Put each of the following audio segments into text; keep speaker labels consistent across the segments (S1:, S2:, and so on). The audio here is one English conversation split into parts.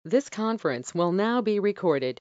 S1: This conference will now be recorded.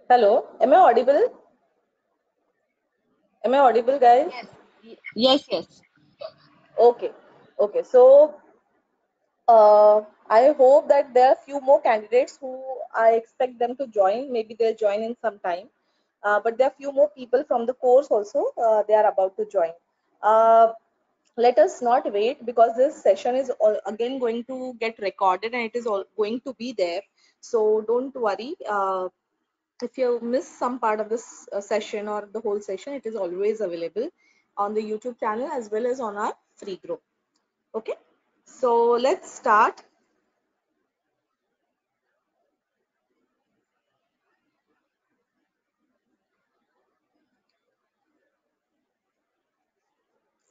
S2: Hello, am I audible? Am I audible, guys?
S3: Yes, yes.
S2: Okay, okay. So I hope that there are few more candidates who I expect them to join. Maybe they'll join in some time. But there are few more people from the course also. They are about to join. Uh, Let us not wait because this session is again going to get recorded and it is all going to be there. So don't worry. If you miss some part of this session or the whole session, it is always available on the YouTube channel as well as on our free group. Okay, so let's start.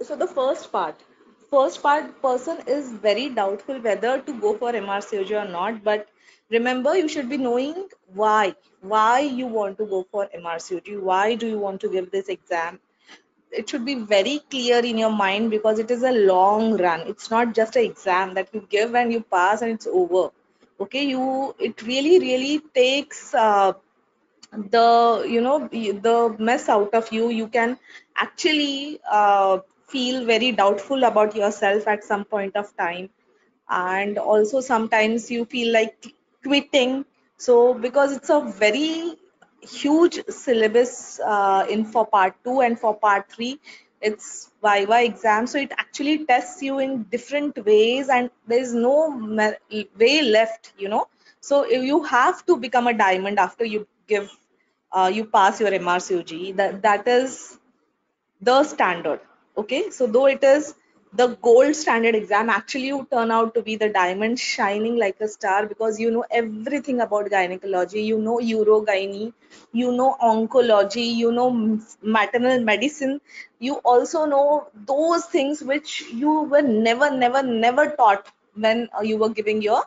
S2: So the first part person is very doubtful whether to go for MRCOG or not. But remember, you should be knowing why you want to go for MRCOG. Why do you want to give this exam? It should be very clear in your mind because it is a long run. It's not just an exam that you give and you pass and it's over. Okay, it really takes the mess out of you. You can actually feel very doubtful about yourself at some point of time, and also sometimes you feel like quitting. So because it's a very huge syllabus in for part 2 and for part 3, it's viva exam, so it actually tests you in different ways and there's no way left, so if you have to become a diamond after you pass your MRCOG. That is the standard. Okay, so though it is the gold standard exam, actually you turn out to be the diamond shining like a star because you know everything about gynecology, you know urogyne, you know oncology, you know maternal medicine, you also know those things which you were never taught when you were giving your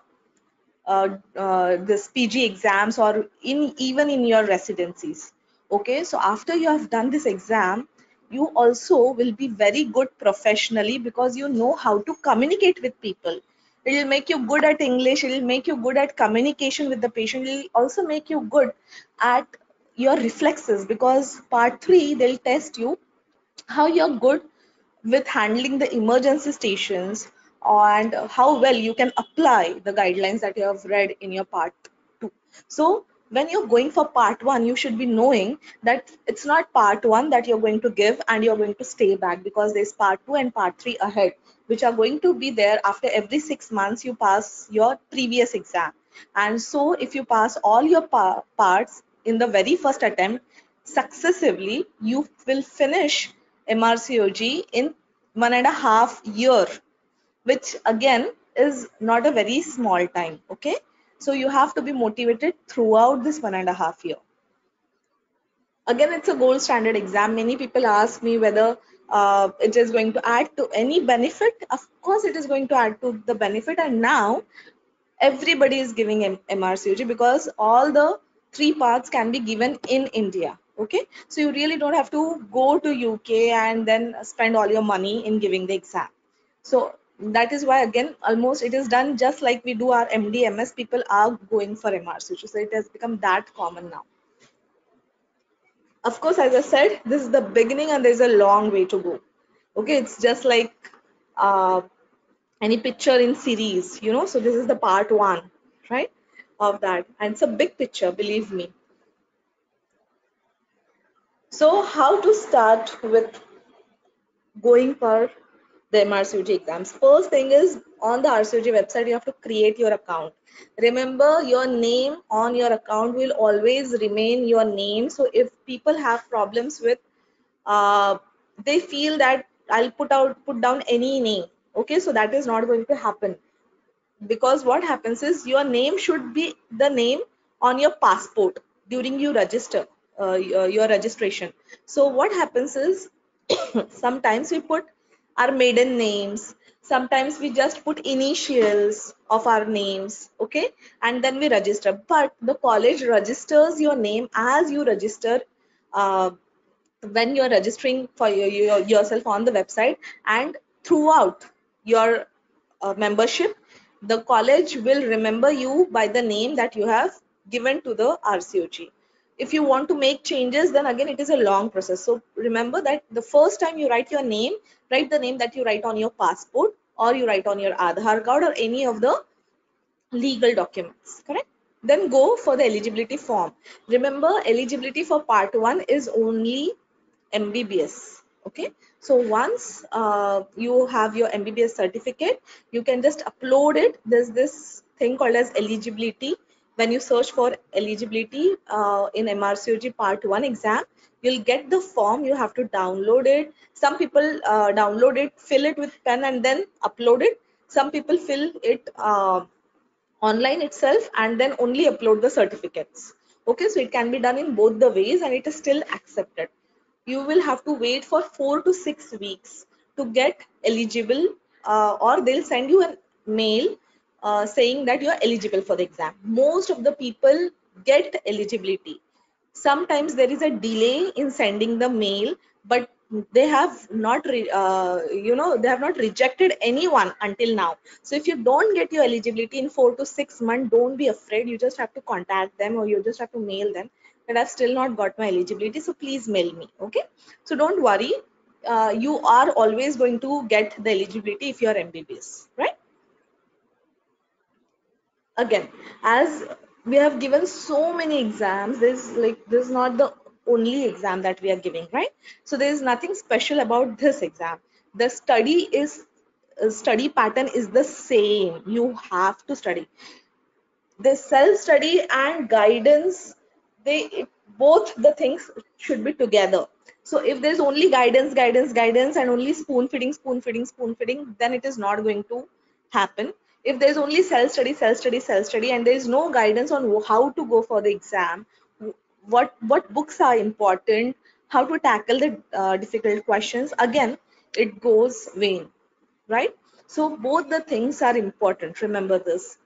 S2: this PG exams or in even in your residencies. Okay, so after you have done this exam, you also will be very good professionally because you know how to communicate with people. It will make you good at English. It will make you good at communication with the patient. It will also make you good at your reflexes, because part 3 they'll test you how you're good with handling the emergency stations, and how well you can apply the guidelines that you have read in your part 2. So when you're going for part 1, you should be knowing that it's not part 1 that you're going to give and you're going to stay back, because there's part 2 and part 3 ahead, which are going to be there after every 6 months you pass your previous exam. And so if you pass all your parts in the very first attempt successively, you will finish Mrcog in 1.5 year, which again is not a very small time. Okay, so you have to be motivated throughout this 1.5 year. Again, it's a gold standard exam. Many people ask me whether it is going to add to any benefit. Of course it is going to add to the benefit, and now everybody is giving Mrcog, because all the 3 parts can be given in India. Okay, so you really don't have to go to UK and then spend all your money in giving the exam. So that is why, again, almost it is done just like we do our MD/MS. People are going for Mrcog, so it has become that common now. Of course, as I said, this is the beginning and there's a long way to go. Okay, it's just like uh, any picture in series, so this is the part 1, right, of that, and it's a big picture, believe me. So how to start with going for the Mrcog exams? First thing is, on the Rcog website you have to create your account. Remember, your name on your account will always remain your name. So if people have problems with uh, they feel that I'll put down any name, okay, so that is not going to happen, because what happens is your name should be the name on your passport during you register your registration. So what happens is sometimes we put our maiden names, sometimes we just put initials of our names, okay, and then we register, but the college registers your name as you register uh, when you're registering for yourself on the website. And throughout your membership, the college will remember you by the name that you have given to the Rcog. If you want to make changes, then again it is a long process. So remember that the first time you write your name, write the name that you write on your passport, or you write on your Aadhaar card, or any of the legal documents, correct? Then go for the eligibility form. Remember, eligibility for part 1 is only MBBS. Okay, so once you have your MBBS certificate, you can just upload it. There's this thing called as eligibility. When you search for eligibility in Mrcog part 1 exam, you'll get the form. You have to download it. Some people download it, fill it with pen, and then upload it. Some people fill it online itself and then only upload the certificates. Okay, so it can be done in both the ways and it is still accepted. You will have to wait for 4 to 6 weeks to get eligible, or they'll send you a mail saying that you are eligible for the exam. Most of the people get eligibility. Sometimes there is a delay in sending the mail, but they have not they have not rejected anyone until now. So if you don't get your eligibility in 4 to 6 months, don't be afraid. You just have to contact them, or you just have to mail them that I've still not got my eligibility, so please mail me. Okay, so don't worry, you are always going to get the eligibility if you are MBBS, right? Again, as we have given so many exams, this is not the only exam that we are giving, right? So there is nothing special about this exam. The study pattern is the same. You have to study. The self study and guidance, both the things should be together. So if there's only guidance and only spoon feeding, then it is not going to happen. If there's only self study and there is no guidance on how to go for the exam, what books are important, how to tackle the difficult questions, again it goes vain, right? So both the things are important, remember this.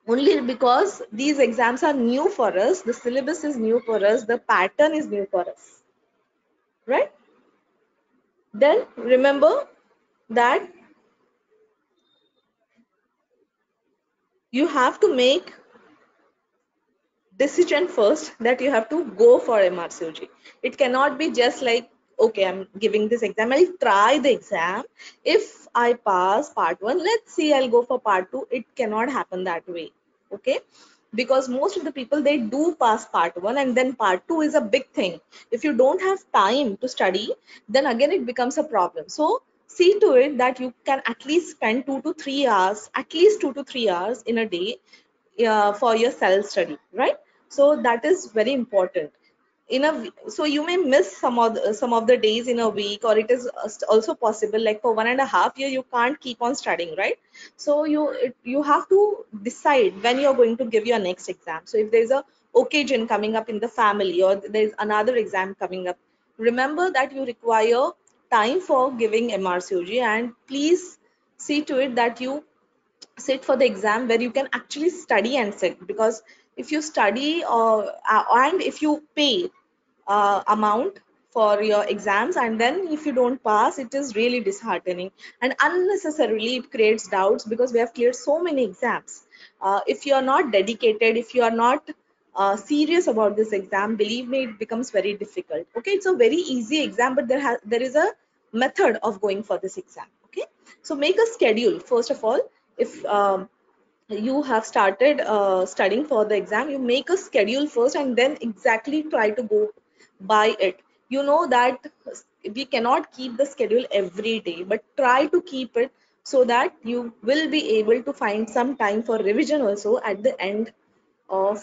S2: Only because these exams are new for us, the syllabus is new for us, the pattern is new for us, right? Then remember that you have to make decision first that you have to go for MRCOG. It cannot be just like, okay, I'm giving this exam, I'll try the exam. If I pass part one, let's see, I'll go for part two. It cannot happen that way. Okay, because most of the people, they do pass part one, and then part two is a big thing. If you don't have time to study, then again it becomes a problem. So see to it that you can at least spend 2 to 3 hours, at least 2 to 3 hours in a day, for your self study, right? So that is very important. So you may miss some of the days in a week, or it is also possible like for 1.5 year you can't keep on studying, right? So you have to decide when you're going to give your next exam. So if there's a occasion coming up in the family, or there's another exam coming up, remember that you require time for giving MRCOG, and please see to it that you sit for the exam where you can actually study and sit. Because if you study, and if you pay amount for your exams, and then if you don't pass, it is really disheartening, and unnecessarily it creates doubts, because we have cleared so many exams. If you are not dedicated, if you are not serious about this exam, believe me, it becomes very difficult. Okay, it's a very easy exam, but there is a method of going for this exam. Okay, so make a schedule first of all. If you have started studying for the exam, you make a schedule first, and then exactly try to go by it. You know that we cannot keep the schedule every day, but try to keep it, so that you will be able to find some time for revision also at the end of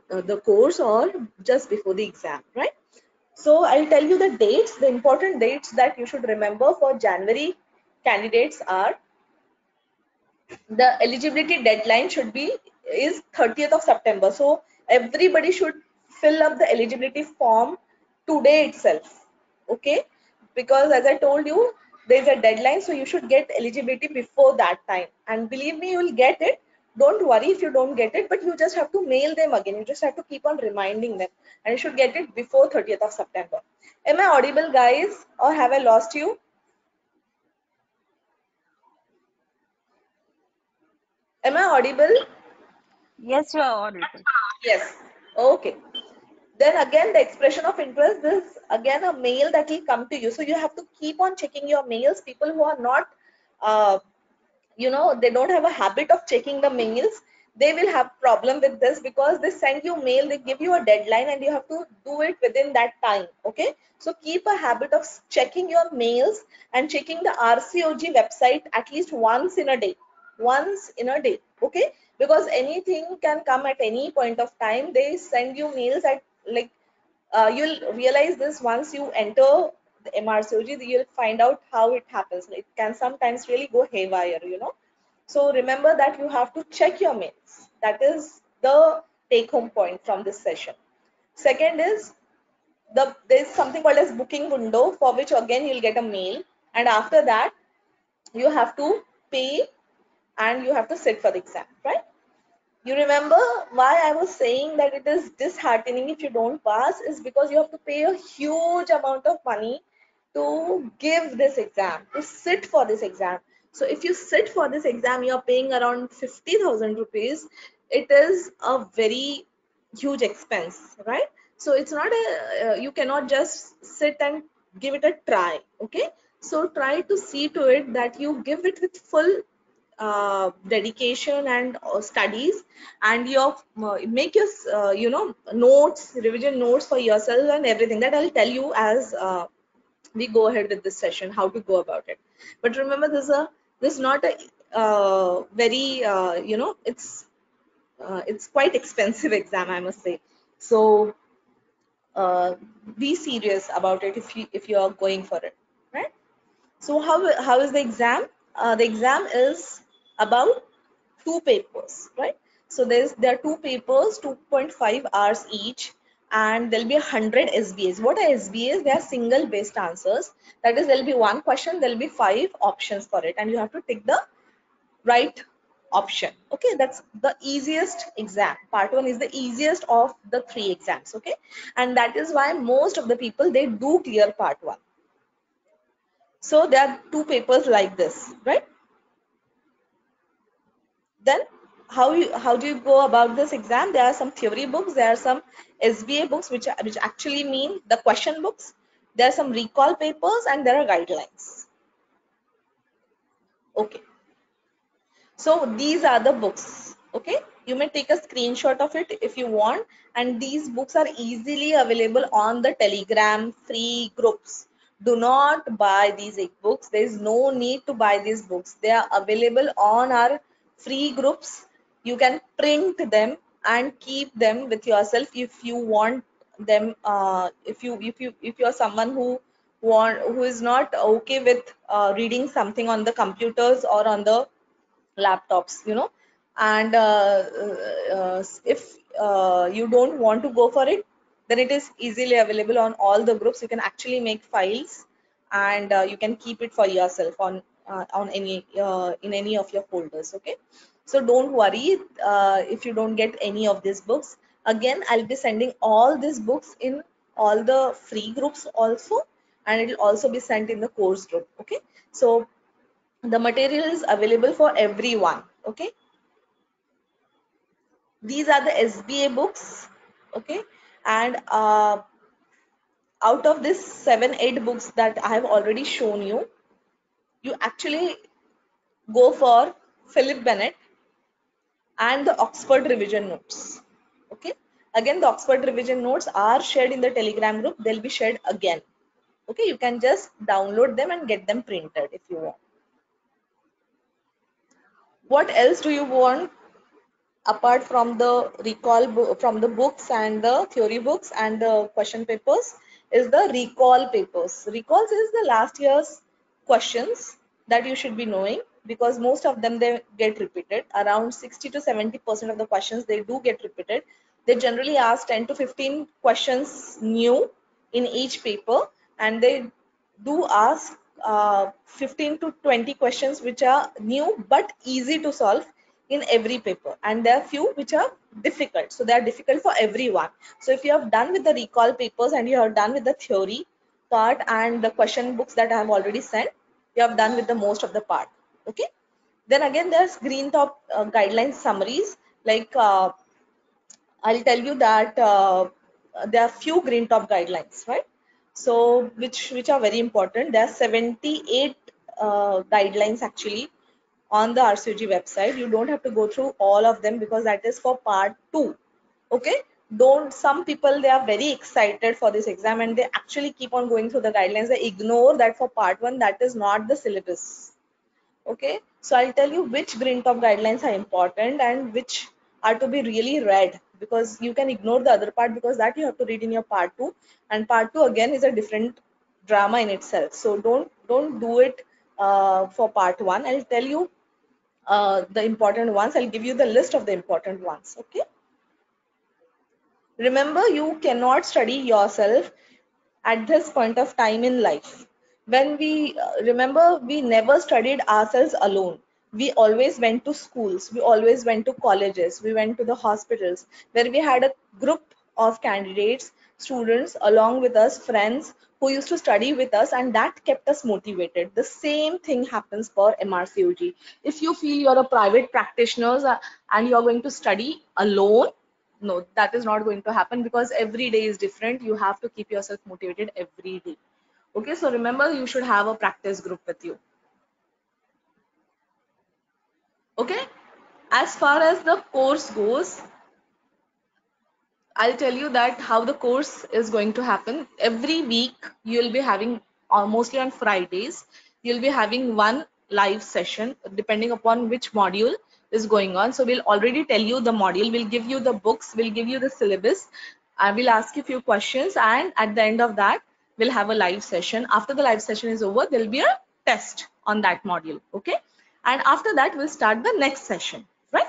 S2: the course, or just before the exam, right? So I'll tell you the dates. The important dates that you should remember for January candidates are: the eligibility deadline should be is 30th of September. So everybody should fill up the eligibility form today itself. Okay, because as I told you, there's a deadline, so you should get eligibility before that time, and believe me, you will get it. Don't worry if you don't get it, but you just have to mail them again. You just have to keep on reminding them, and you should get it before 30th of September. Am I audible, guys, or have I lost you? Am I audible?
S3: Yes, you are audible.
S2: Yes. Okay. Then again, the expression of interest is again a mail that will come to you. So you have to keep on checking your mails. People who are not, uh, they don't have a habit of checking the mails, they will have problem with this, because they send you mail, they give you a deadline, and you have to do it within that time. Okay, so keep a habit of checking your mails and checking the RCOG website at least once in a day. Okay, because anything can come at any point of time. They send you mails at, like, you'll realize this once you enter the MRCOG, you'll find out how it happens. It can sometimes really go haywire. So remember that you have to check your mails. That is the take home point from this session. Second is, there's something called as booking window, for which again you'll get a mail, and after that you have to pay, and you have to sit for the exam, right? You remember why I was saying that it is disheartening if you don't pass, is because you have to pay a huge amount of money to give this exam, to sit for this exam. So if you sit for this exam, you're paying around 50,000 rupees. It is a very huge expense, right? So it's not you cannot just sit and give it a try. Okay, so try to see to it that you give it with full dedication and studies, and your make your notes, revision notes for yourself, and everything that I'll tell you as we go ahead with this session, how to go about it. But remember, this is not a very it's quite expensive exam, I must say. So uh, be serious about it if you are going for it, right? So how is the exam? The exam is about two papers, right? So there are two papers, 2.5 hours each, and there'll be 100 SBAs. What are SBAs? They are single based answers. That is, there'll be one question, there'll be 5 options for it, and you have to take the right option. Okay, that's the easiest exam. Part one is the easiest of the three exams. Okay, and that is why most of the people, they do clear part one. So there are two papers like this, right? Then how do you go about this exam? There are some theory books, there are some SBA books, which actually mean the question books. There are some recall papers, and there are guidelines. Okay. So these are the books. Okay, you may take a screenshot of it if you want, and these books are easily available on the Telegram free groups. Do not buy these books. There is no need to buy these books. They are available on our free groups. You can print them and keep them with yourself if you want them. If you are someone who is not okay with reading something on the computers or on the laptops, and if you don't want to go for it, then it is easily available on all the groups. You can actually make files, and you can keep it for yourself on any in any of your folders. Okay, so don't worry if you don't get any of these books. Again, I'll be sending all these books in all the free groups also, and it will also be sent in the course group. Okay, so the material is available for everyone. Okay, these are the SBA books. Okay, and out of this 7-8 books that I have already shown you, you actually go for Philip Bennett and the Oxford revision notes. Okay, again, the Oxford revision notes are shared in the Telegram group. They'll be shared again. Okay, you can just download them and get them printed if you want. What else do you want apart from the from the books and the theory books and the question papers? Is the recall papers. Recalls is the last year's questions that you should be knowing, because most of them they get repeated. Around 60 to 70% of the questions they do get repeated. They generally ask 10 to 15 questions new in each paper, and they do ask 15 to 20 questions which are new but easy to solve in every paper, and there are few which are difficult, so they are difficult for everyone. So if you have done with the recall papers and you have done with the theory part and the question books that I have already sent, you have done with the most of the part. Okay, then again there's green top guidelines summaries, like I'll tell you that there are few green top guidelines, right? So which are very important. There are 78 guidelines actually on the RCG website. You don't have to go through all of them because that is for part 2. Okay, don't, some people they are very excited for this exam and they actually keep on going through the guidelines. They ignore that for part 1 that is not the syllabus. Okay, so I'll tell you which green top guidelines are important and which are to be really read, because you can ignore the other part because that you have to read in your part 2, and part 2 again is a different drama in itself. So don't do it for part 1. I'll tell you the important ones. I'll give you the list of the important ones. Okay, remember, you cannot study yourself at this point of time in life. When we remember, we never studied ourselves alone. We always went to schools, we always went to colleges, we went to the hospitals where we had a group of candidates, students along with us, friends who used to study with us, and that kept us motivated. The same thing happens for MRCOG. If you feel you're a private practitioner and you're going to study alone, no, that is not going to happen, because every day is different. You have to keep yourself motivated every day. Okay, so remember, you should have a practice group with you. Okay, as far as the course goes, I'll tell you that how the course is going to happen. Every week you'll be having, mostly on Fridays, you'll be having one live session depending upon which module is going on. So we'll already tell you the module, we'll give you the books, we'll give you the syllabus. I will ask you a few questions, and at the end of that we'll have a live session. After the live session is over, there'll be a test on that module. Okay, and after that we'll start the next session, right?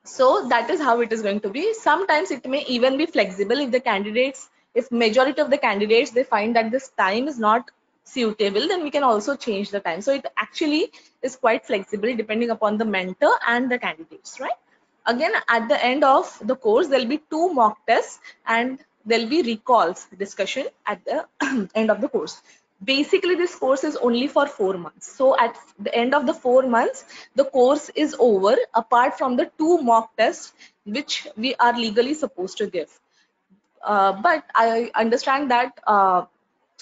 S2: So that is how it is going to be. Sometimes it may even be flexible if the candidates, if majority of the candidates they find that this time is not suitable, then we can also change the time. So it actually is quite flexible depending upon the mentor and the candidates, right? Again, at the end of the course there'll be 2 mock tests and there'll be recalls discussion at the end of the course. Basically this course is only for 4 months. So at the end of the 4 months, the course is over, apart from the 2 mock tests which we are legally supposed to give. But I understand that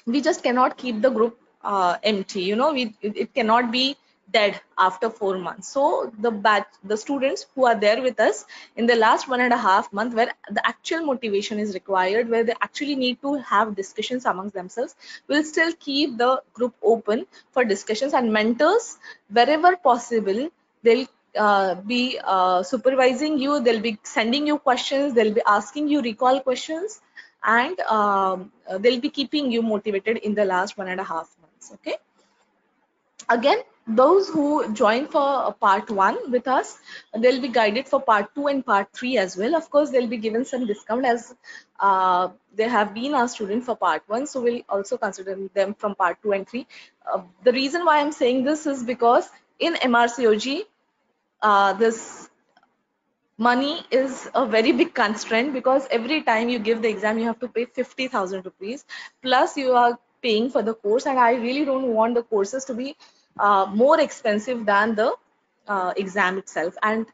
S2: we just cannot keep the group empty. It cannot be dead after 4 months. So the students who are there with us in the last 1.5 months, where the actual motivation is required, where they actually need to have discussions amongst themselves, will still keep the group open for discussions, and mentors wherever possible, they'll be supervising you, they'll be sending you questions, they'll be asking you recall questions, and they'll be keeping you motivated in the last 1.5 months. Okay, again, those who join for part 1 with us, they'll be guided for part 2 and part 3 as well. Of course, they'll be given some discount, as they have been our student for part 1, so we'll also consider them from part 2 and 3. The reason why I'm saying this is because in MRCOG, this money is a very big constraint, because every time you give the exam you have to pay 50,000 rupees, plus you are paying for the course, and I really don't want the courses to be more expensive than the exam itself. And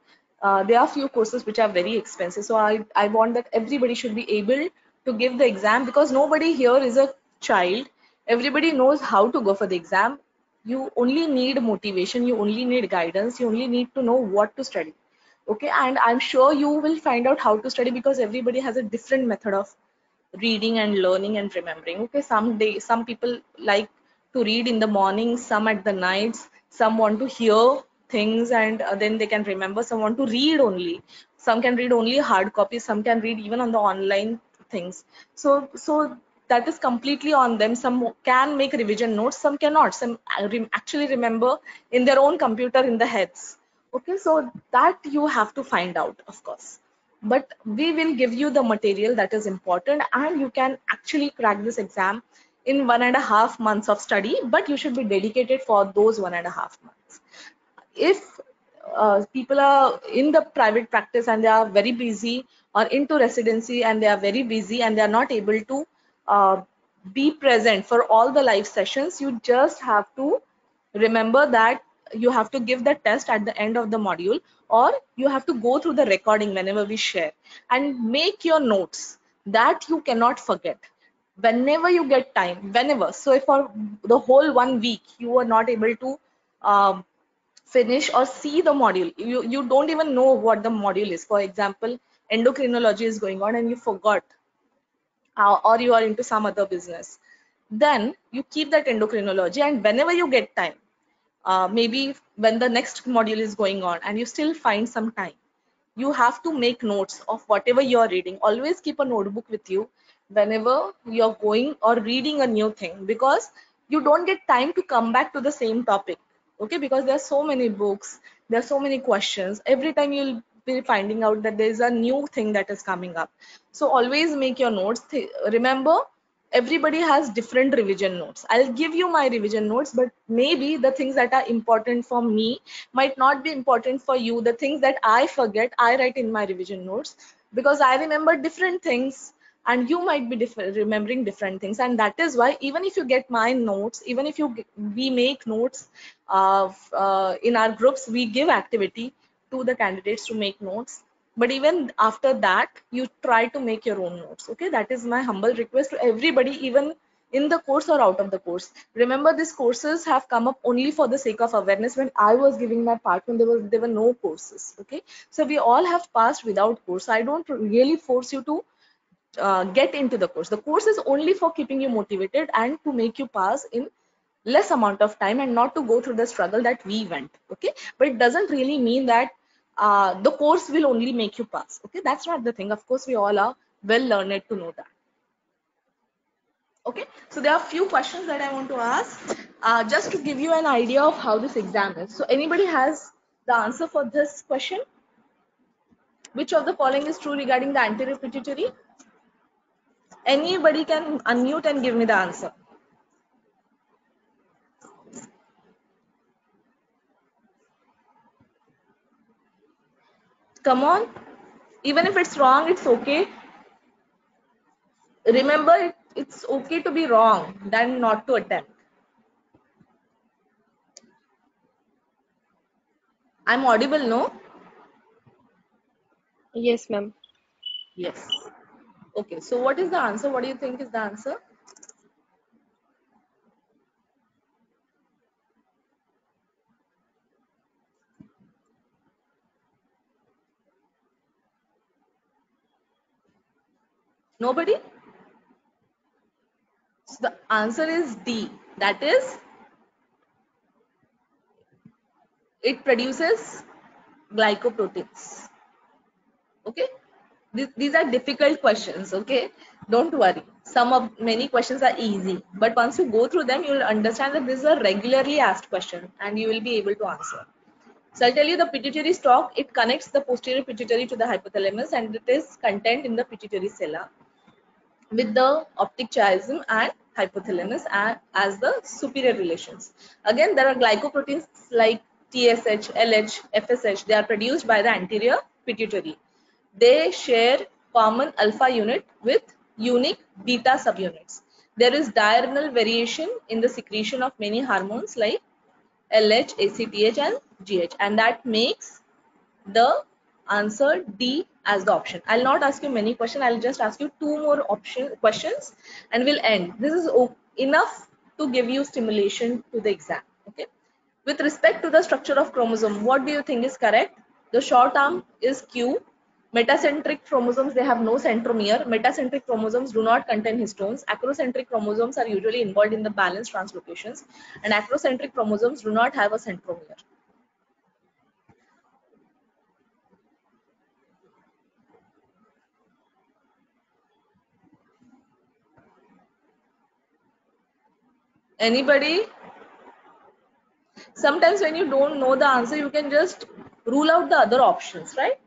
S2: there are few courses which are very expensive, so I want that everybody should be able to give the exam, because nobody here is a child. Everybody knows how to go for the exam. You only need motivation, you only need guidance, you only need to know what to study. Okay, and I'm sure you will find out how to study, because everybody has a different method of reading and learning and remembering. Okay, some people like to read in the morning, some at the nights, some want to hear things and then they can remember, some want to read only, some can read only hard copies, some can read even on the online things. So that is completely on them. Some can make revision notes, some cannot, some actually remember in their own computer in the heads. Okay, so that you have to find out, of course, but we will give you the material that is important, and you can actually crack this exam in 1.5 months of study, but you should be dedicated for those 1.5 months. If people are in the private practice and they are very busy, or into residency and they are very busy and they are not able to uh, be present for all the live sessions, you just have to remember that you have to give the test at the end of the module, or you have to go through the recording whenever we share, and make your notes that you cannot forget whenever you get time, whenever. So if for the whole 1 week you are not able to um, finish or see the module, you don't even know what the module is. For example, endocrinology is going on and you forgot, or you are into some other business, then you keep that endocrinology, and whenever you get time, maybe when the next module is going on and you still find some time, you have to make notes of whatever you're reading. Always keep a notebook with you whenever you're going or reading a new thing, because you don't get time to come back to the same topic. Okay, because there are so many books, there are so many questions, every time you'll be finding out that there's a new thing that is coming up. So always make your notes. Remember, everybody has different revision notes. I'll give you my revision notes, but maybe the things that are important for me might not be important for you. The things that I forget, I write in my revision notes, because I remember different things and you might be remembering different things. And that is why, even if you get my notes, even if we make notes in our groups, we give activity to the candidates to make notes, but even after that you try to make your own notes. Okay, that is my humble request to everybody, even in the course or out of the course. Remember, these courses have come up only for the sake of awareness. When I was giving my part 1, there were no courses. Okay, so we all have passed without course. I don't really force you to get into the course. The course is only for keeping you motivated and to make you pass in less amount of time, and not to go through the struggle that we went. Okay, but it doesn't really mean that the course will only make you pass. Okay, that's not the thing. Of course, we all are well learned to know that. Okay, so there are few questions that I want to ask, just to give you an idea of how this exam is. So anybody has the answer for this question? Which of the following is true regarding the anterior pituitary? Anybody can unmute and give me the answer. Come on. Even if it's wrong, it's okay. Remember, it's okay to be wrong than not to attempt. I'm audible, no?
S4: Yes, ma'am.
S2: Yes. Okay, so what is the answer? What do you think is the answer? Nobody? So the answer is D. That is, it produces glycoproteins. Okay? These are difficult questions, okay? Don't worry. Many questions are easy, but once you go through them, you will understand that this is a regularly asked question and you will be able to answer. So I'll tell you the pituitary stalk, it connects the posterior pituitary to the hypothalamus and it is contained in the pituitary sella with the optic chiasm and hypothalamus as the superior relations. Again, there are glycoproteins like TSH, LH, FSH. They are produced by the anterior pituitary. They share common alpha unit with unique beta subunits. There is diurnal variation in the secretion of many hormones like LH, ACTH and GH, and that makes the answer D as the option. I'll not ask you many questions. I'll just ask you two more questions and we'll end. This is enough to give you stimulation to the exam. Okay. With respect to the structure of chromosome, what do you think is correct? The short arm is Q. Metacentric chromosomes, they have no centromere. Metacentric chromosomes do not contain histones. Acrocentric chromosomes are usually involved in the balance translocations, and acrocentric chromosomes do not have a centromere. Anybody? Sometimes when you don't know the answer, you can just rule out the other options, right?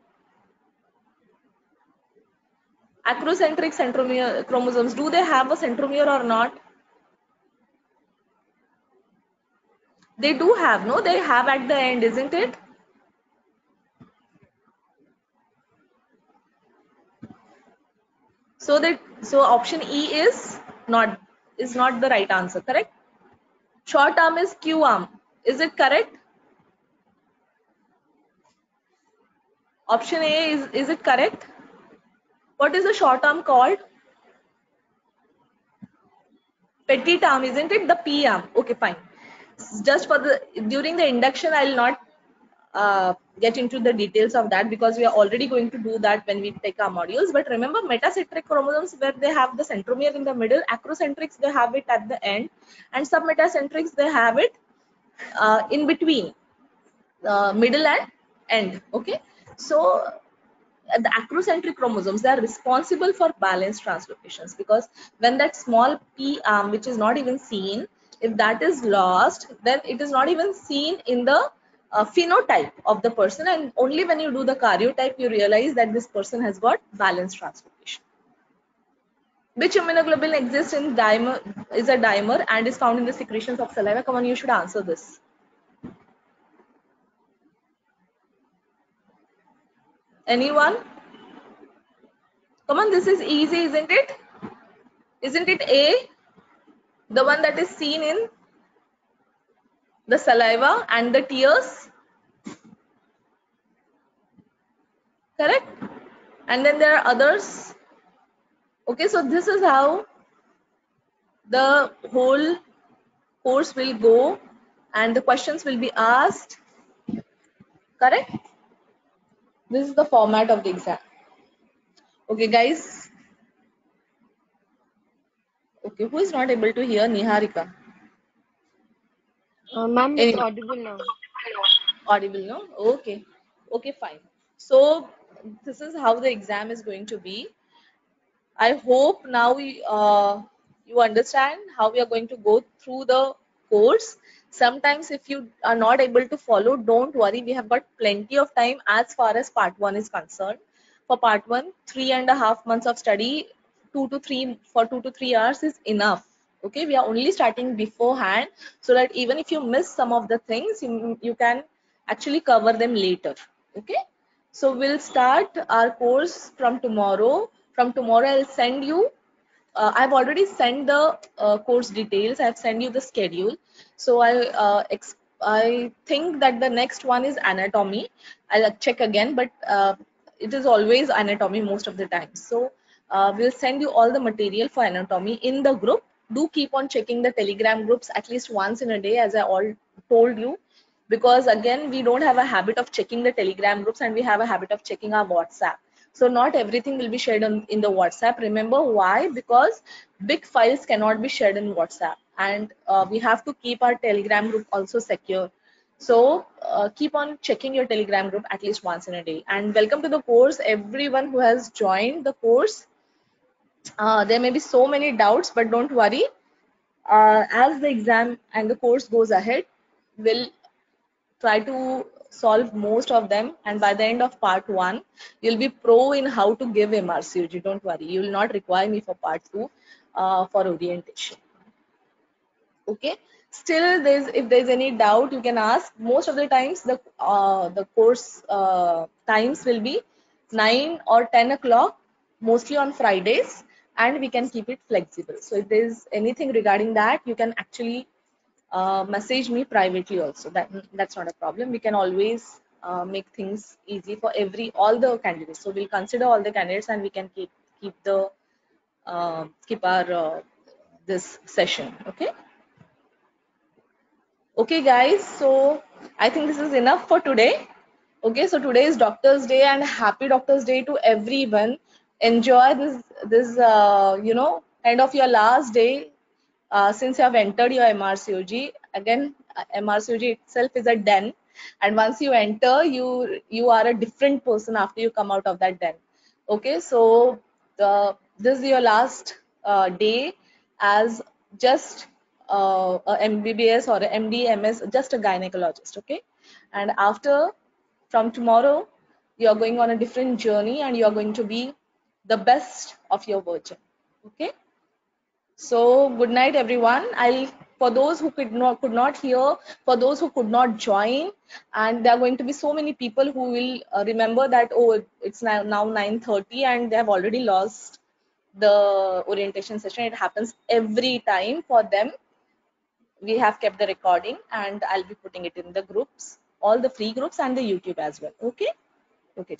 S2: Acrocentric centromere chromosomes, do they have a centromere or not? They do have, no? They have at the end, isn't it? So option E is not the right answer, correct? Short arm is Q arm. Is it correct? Option A is it correct? What is the short arm called? Petit arm, isn't it? The P arm. Okay, fine. Just for the during the induction, I'll not get into the details of that because we are already going to do that when we take our modules. But remember, metacentric chromosomes where they have the centromere in the middle, acrocentrics they have it at the end, and submetacentrics they have it in between, middle and end. Okay, so the acrocentric chromosomes, they are responsible for balanced translocations, because when that small p arm, which is not even seen, if that is lost, then it is not even seen in the phenotype of the person, and only when you do the karyotype you realize that this person has got balanced translocation. Which immunoglobulin exists in dimer, is a dimer and is found in the secretions of saliva? Come on, you should answer this. Anyone? Come on, this is easy, isn't it? Isn't it A, the one that is seen in the saliva and the tears? Correct? And then there are others. Okay, so this is how the whole course will go and the questions will be asked. Correct? This is the format of the exam. Okay, guys. Okay, who is not able to hear? Niharika?
S4: Ma'am, it's
S2: Anyone?
S4: audible now.
S2: Audible, no? Okay. Okay, fine. So this is how the exam is going to be. I hope now you understand how we are going to go through the course. Sometimes if you are not able to follow, don't worry. We have got plenty of time as far as part 1 is concerned. For part 1, 3.5 months of study, 2 to 3 hours is enough. Okay, we are only starting beforehand so that even if you miss some of the things, you can actually cover them later. Okay. So we'll start our course from tomorrow. From tomorrow, I'll send you. I've already sent the course details. I've sent you the schedule. So I'll I think that the next one is anatomy. I'll check again, but it is always anatomy most of the time. So we'll send you all the material for anatomy in the group. Do keep on checking the Telegram groups at least once in a day, as I all told you, because again we don't have a habit of checking the Telegram groups, and we have a habit of checking our WhatsApp. So not everything will be shared in the WhatsApp. Remember why? Because big files cannot be shared in WhatsApp, and we have to keep our Telegram group also secure. So keep on checking your Telegram group at least once in a day. And welcome to the course, everyone who has joined the course. There may be so many doubts, but don't worry. As the exam and the course goes ahead, we'll try to solve most of them, and by the end of part 1 you'll be pro in how to give MRCOG. Don't worry, you will not require me for part 2 for orientation. Okay, still if there's any doubt you can ask. Most of the times the course times will be 9 or 10 o'clock, mostly on Fridays, and we can keep it flexible. So if there's anything regarding that, you can actually message me privately also. That's not a problem. We can always make things easy for all the candidates. So we'll consider all the candidates, and we can keep our this session. Okay. Okay, guys. So I think this is enough for today. Okay, so today is Doctor's Day, and happy Doctor's Day to everyone. Enjoy this kind of your last day since you have entered your MRCOG. Again, MRCOG itself is a den, and once you enter, you are a different person after you come out of that den. Okay, so this is your last day as just a MBBS or a MD, MS, just a gynecologist. Okay, and after from tomorrow, you are going on a different journey, and you are going to be the best of your version. Okay. So good night, everyone. I'll for those who could not hear, for those who could not join, and there are going to be so many people who will remember that, oh, it's now 9:30 and they have already lost the orientation session. It happens every time for them. We have kept the recording, and I'll be putting it in the groups, all the free groups and the YouTube as well. Okay. Okay.